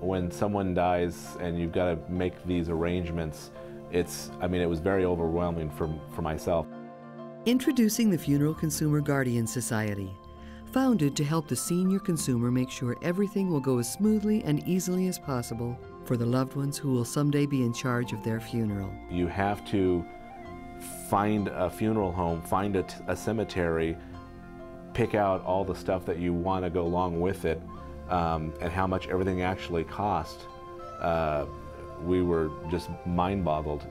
when someone dies and you've got to make these arrangements, it was very overwhelming for myself. Introducing the Funeral Consumer Guardian Society, founded to help the senior consumer make sure everything will go as smoothly and easily as possible for the loved ones who will someday be in charge of their funeral. You have to find a funeral home, find a cemetery, pick out all the stuff that you want to go along with it, and how much everything actually cost. We were just mind-boggled.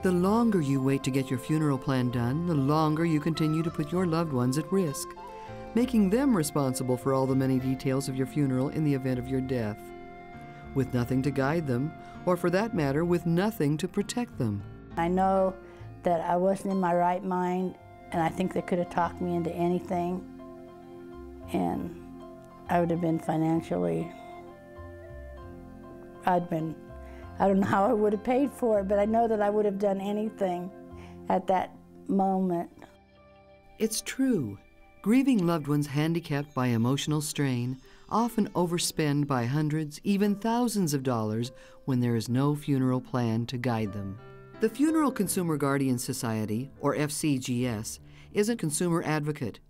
The longer you wait to get your funeral plan done, the longer you continue to put your loved ones at risk, making them responsible for all the many details of your funeral in the event of your death, with nothing to guide them, or for that matter, with nothing to protect them. I know that I wasn't in my right mind, and I think they could have talked me into anything, and I would have been financially, I don't know how I would have paid for it, but I know that I would have done anything at that moment. It's true. Grieving loved ones handicapped by emotional strain often overspend by hundreds, even thousands of dollars when there is no funeral plan to guide them. The Funeral Consumer Guardian Society, or FCGS, is a consumer advocate.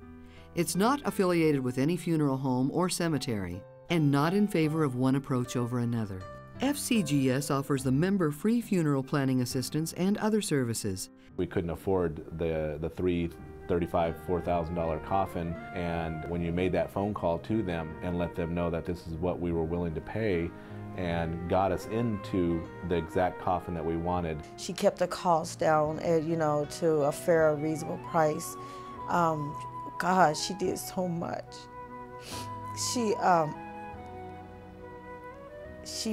It's not affiliated with any funeral home or cemetery, and not in favor of one approach over another. FCGS offers the member free funeral planning assistance and other services. We couldn't afford the $3,000, $4,000 coffin, and when you made that phone call to them and let them know that this is what we were willing to pay and got us into the exact coffin that we wanted. She kept the cost down at, to a fair, reasonable price. God, she did so much. She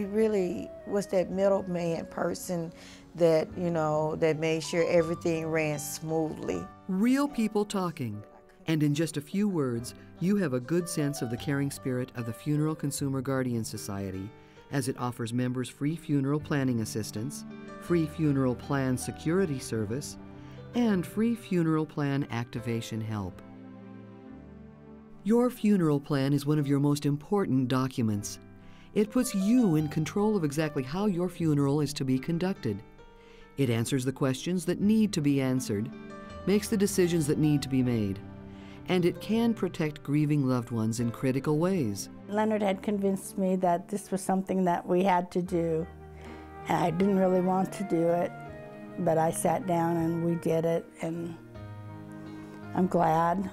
really was that middleman person that, that made sure everything ran smoothly. Real people talking. And in just a few words, you have a good sense of the caring spirit of the Funeral Consumer Guardian Society, as it offers members free funeral planning assistance, free funeral plan security service, and free funeral plan activation help. Your funeral plan is one of your most important documents. It puts you in control of exactly how your funeral is to be conducted. It answers the questions that need to be answered, makes the decisions that need to be made, and it can protect grieving loved ones in critical ways. Leonard had convinced me that this was something that we had to do, and I didn't really want to do it, but I sat down and we did it, and I'm glad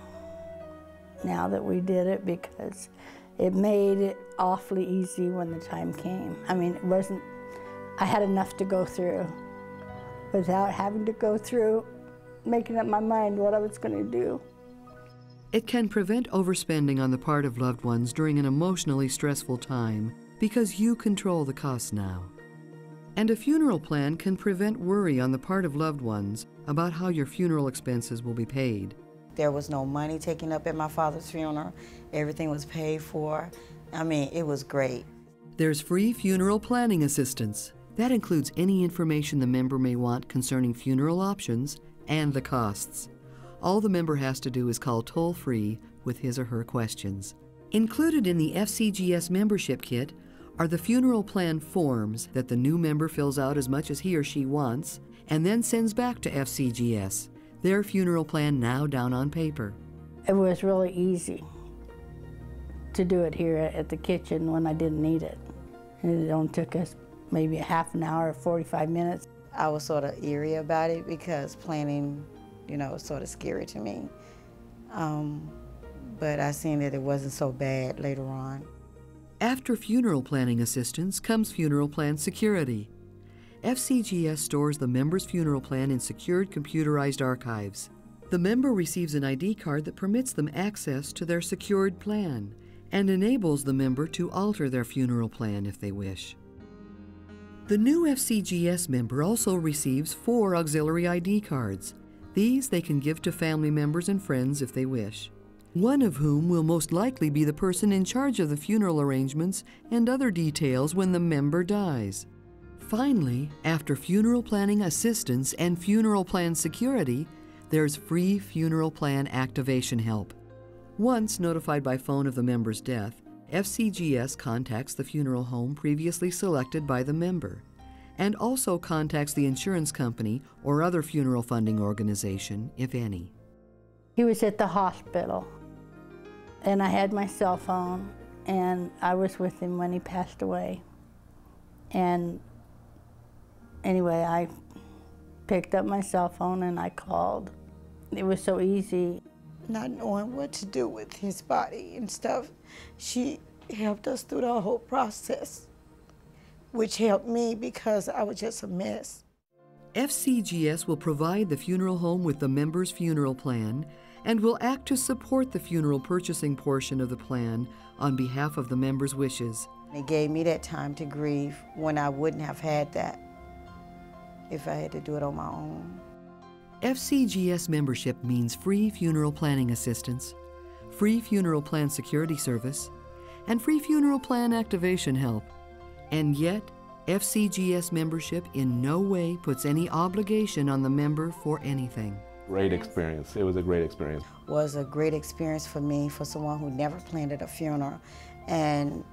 now that we did it because it made it awfully easy when the time came. I had enough to go through without having to go through making up my mind what I was going to do. It can prevent overspending on the part of loved ones during an emotionally stressful time because you control the costs now. And a funeral plan can prevent worry on the part of loved ones about how your funeral expenses will be paid. There was no money taken up at my father's funeral. Everything was paid for. It was great. There's free funeral planning assistance. That includes any information the member may want concerning funeral options and the costs. All the member has to do is call toll-free with his or her questions. Included in the FCGS membership kit are the funeral plan forms that the new member fills out as much as he or she wants and then sends back to FCGS, their funeral plan now down on paper. It was really easy to do it here at the kitchen when I didn't need it. It only took us maybe a half an hour or 45 minutes. I was sort of eerie about it because planning, was sort of scary to me. But I seen that it wasn't so bad later on. After funeral planning assistance comes funeral plan security. FCGS stores the member's funeral plan in secured computerized archives. The member receives an ID card that permits them access to their secured plan and enables the member to alter their funeral plan if they wish. The new FCGS member also receives 4 auxiliary ID cards. These they can give to family members and friends if they wish, one of whom will most likely be the person in charge of the funeral arrangements and other details when the member dies. Finally, after funeral planning assistance and funeral plan security, there's free funeral plan activation help. Once notified by phone of the member's death, FCGS contacts the funeral home previously selected by the member and also contacts the insurance company or other funeral funding organization, if any. He was at the hospital, and I had my cell phone, and I was with him when he passed away. And anyway, I picked up my cell phone and I called. It was so easy. Not knowing what to do with his body and stuff, she helped us through the whole process, which helped me because I was just a mess. FCGS will provide the funeral home with the member's funeral plan and will act to support the funeral purchasing portion of the plan on behalf of the member's wishes. It gave me that time to grieve when I wouldn't have had that if I had to do it on my own. FCGS membership means free funeral planning assistance, free funeral plan security service, and free funeral plan activation help. And yet, FCGS membership in no way puts any obligation on the member for anything. Great experience. It was a great experience. It was a great experience for me, for someone who never planned a funeral, and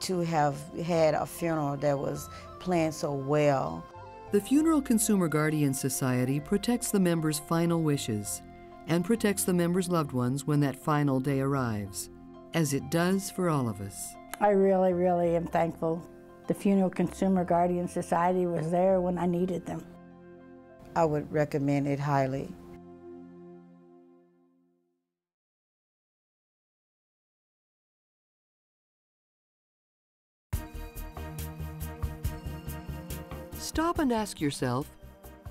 to have had a funeral that was planned so well. The Funeral Consumer Guardian Society protects the member's final wishes and protects the member's loved ones when that final day arrives, as it does for all of us. I really, really am thankful the Funeral Consumer Guardian Society was there when I needed them. I would recommend it highly. Stop and ask yourself,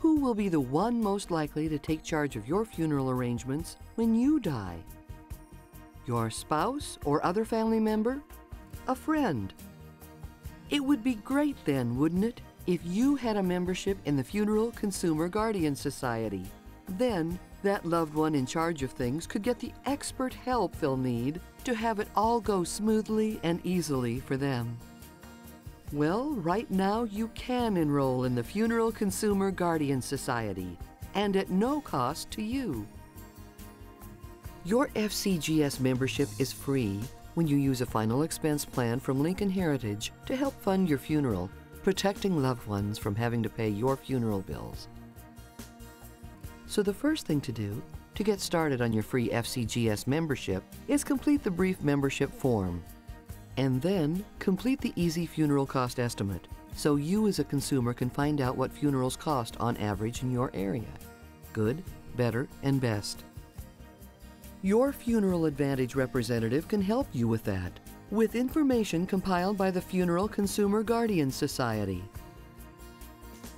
who will be the one most likely to take charge of your funeral arrangements when you die? Your spouse or other family member? A friend? It would be great then, wouldn't it, if you had a membership in the Funeral Consumer Guardian Society. Then, that loved one in charge of things could get the expert help they'll need to have it all go smoothly and easily for them. Well, right now you can enroll in the Funeral Consumer Guardian Society, and at no cost to you. Your FCGS membership is free when you use a final expense plan from Lincoln Heritage to help fund your funeral, protecting loved ones from having to pay your funeral bills. So the first thing to do to get started on your free FCGS membership is complete the brief membership form. And then complete the easy funeral cost estimate so you as a consumer can find out what funerals cost on average in your area. Good, better, and best. Your Funeral Advantage representative can help you with that, with information compiled by the Funeral Consumer Guardian Society.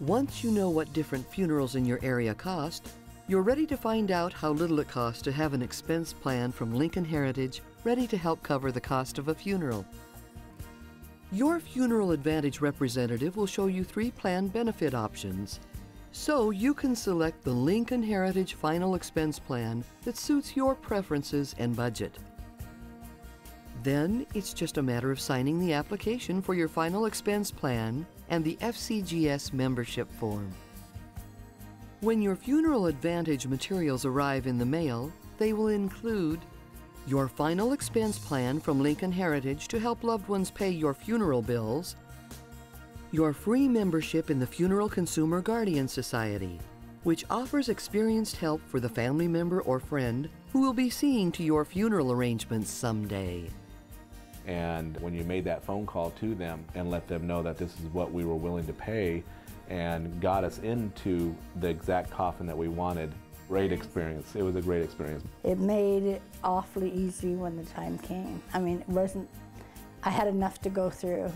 Once you know what different funerals in your area cost, you're ready to find out how little it costs to have an expense plan from Lincoln Heritage ready to help cover the cost of a funeral. Your Funeral Advantage representative will show you 3 plan benefit options, so you can select the Lincoln Heritage Final Expense Plan that suits your preferences and budget. Then it's just a matter of signing the application for your final expense plan and the FCGS membership form. When your Funeral Advantage materials arrive in the mail, they will include your final expense plan from Lincoln Heritage to help loved ones pay your funeral bills, your free membership in the Funeral Consumer Guardian Society, which offers experienced help for the family member or friend who will be seeing to your funeral arrangements someday. And when you made that phone call to them and let them know that this is what we were willing to pay and got us into the exact coffin that we wanted, great experience. It was a great experience. It made it awfully easy when the time came. I mean, I had enough to go through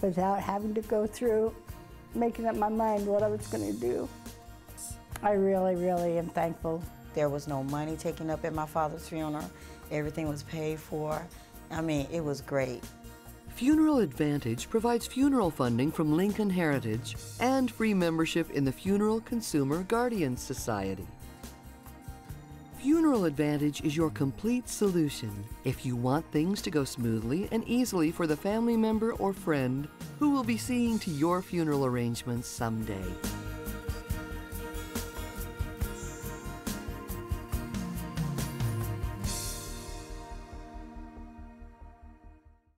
without having to go through making up my mind what I was going to do. I really, really am thankful. There was no money taken up at my father's funeral. Everything was paid for. I mean, it was great. Funeral Advantage provides funeral funding from Lincoln Heritage and free membership in the Funeral Consumer Guardian Society. Funeral Advantage is your complete solution if you want things to go smoothly and easily for the family member or friend who will be seeing to your funeral arrangements someday.